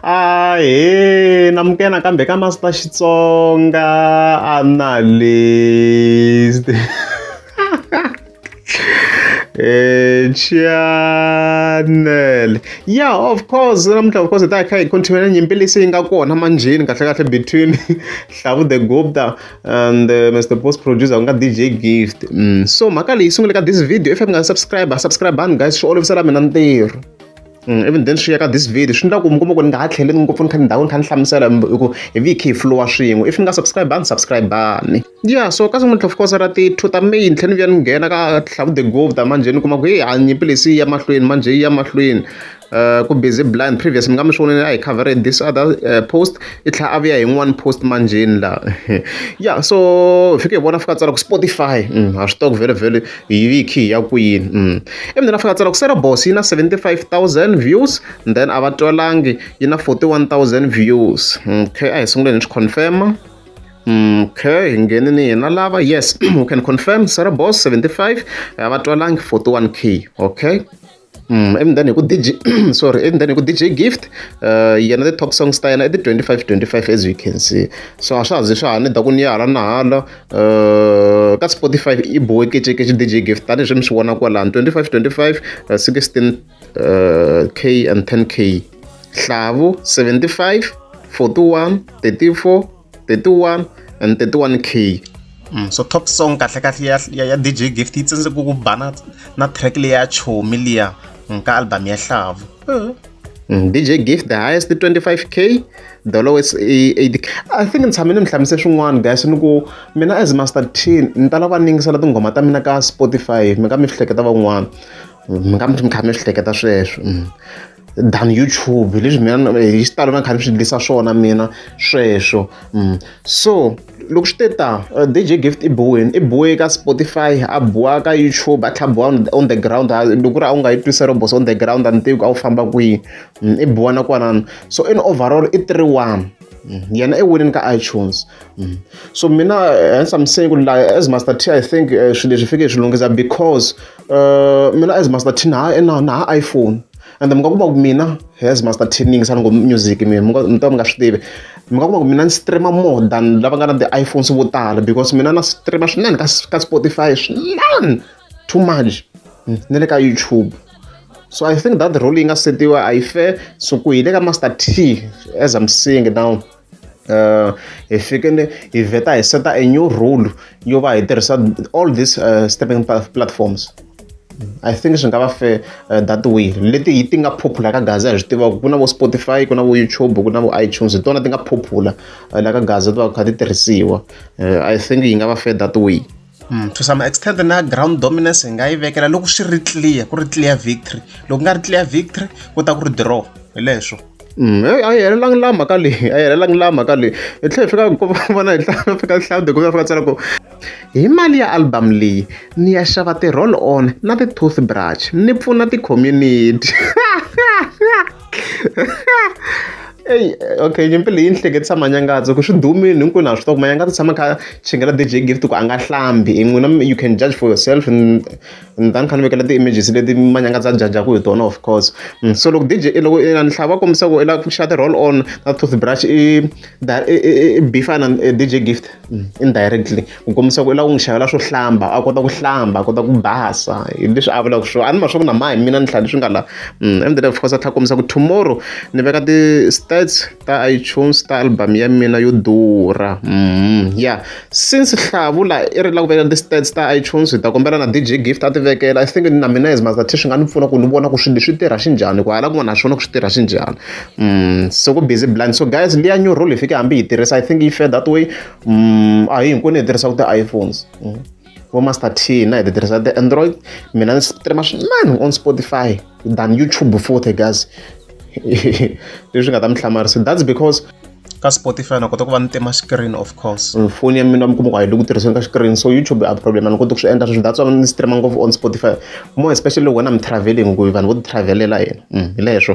namukena kambe ka Master Xitsonga analyst. Channel. Yeah, of course, of course, that I continue nyimpili singa kona manjini kahle between Hlavu the Gupta and Mr. Post Producer nga DJ Gift. So makali isungule ka this video. If I'm gonna subscribe bani guys, show all of sala mina ntirho. Even then share this video swi ndla ku mi kuma ku ni nga ha tlheleli ngopfu ni kha ndhawu ni kha ni hlamusela ku hi vhiki hi flowa swin'we if ni nga subscribe bani. Yeah, so ka swin'we of course ra ti 2 ta May ni tlhela ni vuya ni nghena ka Hlavu the Gupta manje ni kuma ku nyimpi lesi ya mahlweni manje yi ya mahlweni. Ku busy blind previous mi nga mi swonile I covered this other post I tlha a vuya hi one post manjeni la. Yeah, so fike hi vona fika tsala ku Spotify ha swi tiva vele hi vhiki ya kwini. Ivi ni fika tsala ku Sarah Boss yi na 75,000 views and then a va twalangi yi na 41,000 views. Okay, a hi sunguleni swi confirm. Okay, hi ngenini hina lava yes we can confirm Sarah Boss 75 a va twalangi 41k. Okay. And then you could DJ sorry, and then you could DJ Gift the top songs ta yena I did 25 as you can see. So ashazi shani da kunyala na hala ka Spotify I boy ke DJ Gift tani jemi swona kwala 25 16k and 10k. Hlavu 75 41 34 31 and 31k. So top song kahle ya DJ Gift yi tsenze ku bana na track le ya chomi liya nka album ya Hlavu. DJ Gift the highest 25k, the lowest 80k. I think ntshamini ni hlamise swin'wana guys ni ku mina as Master T ni tala va ningisela tinghoma ta mina ka Spotify mi nga mi hleketa van'wana mi nga mi kha mi hleketa sweswo than YouTube leswi mina hi xitalo na kha ni swi endlisa swona mina sweswo. So loko swi ta DJ Gift I bohe ka Spotify a boha ka YouTube a tlha boha on the ground loko ri a u nga yi twi Sarah Boss on the ground a ni tivi ku a wu famba kwihi I boha na kwalano. So in overall I 3-1 yena I winning ka iTunes. So mina hence I'm saying as Master T I think swilo leswi fike swi lunghisa because mina as Master T na iPhone and mi nga kuma ku mina as Master T ni ngisana music mi ta mi nga swi tivi mi nga kuma ku mina ni streama more than lava nga na the iPhones vo tala because mina na streama swinene ka Spotify swinene too much ni le ka YouTube. So I think that role yi nga setiwa a yi fair. So ku hi le ka Master T as I'm seeing now hi fikele hi veta hi seta a new rule yo va hi tirhisa all these streaming platforms. I think swi nga va fair that way leti ti nga popular ka Gaza hi swi tiva ku na vo Spotify ku na vo YouTube ku na vo iTunes tona ti nga popular la ka Gaza ti va kha ti tirhisiwa. I think yi nga va fair that way. To some extent na ground dominance hi nga yi vekela loko swi ri clear ku ri clear victory loko nga ri clear victory ku ta ku ri draw hi leswo. A hi helelangi la mhaka leyi hi tlhela hi fika ku vona hi fika Hlavu the Gupta fika tsala ku hi mali ya album leyi ni ya xava ti roll on na ti toothbrush ni pfuna ti community. Okay, nyimpi leyi ni hleketisa manyangatso ku swi dumini hinkwenu ha swi tiva ku manyangatso tshama kha chingela DJ Gift ku a nga hlambi n'wina you can judge for yourself and then kha ni vekela ti-images leti manyangatso a jajaku hi tona of course. So loko ni Hlavu kombisa ku i lava ku xava ti-roll on na toothbrush i beefa na DJ Gift indirectly ku kombisa ku i lava ku n'wi xavela swo hlamba a kota ku hlamba a kota ku basa hi leswi a vulaka swona a ni ma swa ku na mahi mina ni hlaya leswi nga la and then of course a tlha kombisa ku tomorrow ni veka stats ta iTunes ta album ya mina yo durha. Yeah, since Hlavu la I ri la ku veka the stats ta iTunes hi ta kombela na DJ Gift a ti vekela. I think na mina as Master T swi nga ni pfuna ku ni vona ku swilo leswi tirha xinjhani ku hala kun'wana na swona ku swi tirha xinjhani. So ku busy blind. So guys liya new role hi fike hambi hi tirhisa I think yi fair that way. A hi hinkwenu hi tirhisaka ti-iPhones vo Master T na hi tirhisa the Android. Mina ni streama swinene on Spotify than YouTube before guys. Leswi nga ta mi hlamarisa that's because ka Spotify na kota ku va ni tema screen of course phone ya mina mi kuma ku a yi le ku tirhiseni ka screen so YouTube a problem a ni koti ku swi endla sweswo that's why ni streama ngopfu on Spotify more especially when I'm traveling ku vanhu vo ti travelela yena hi leswo.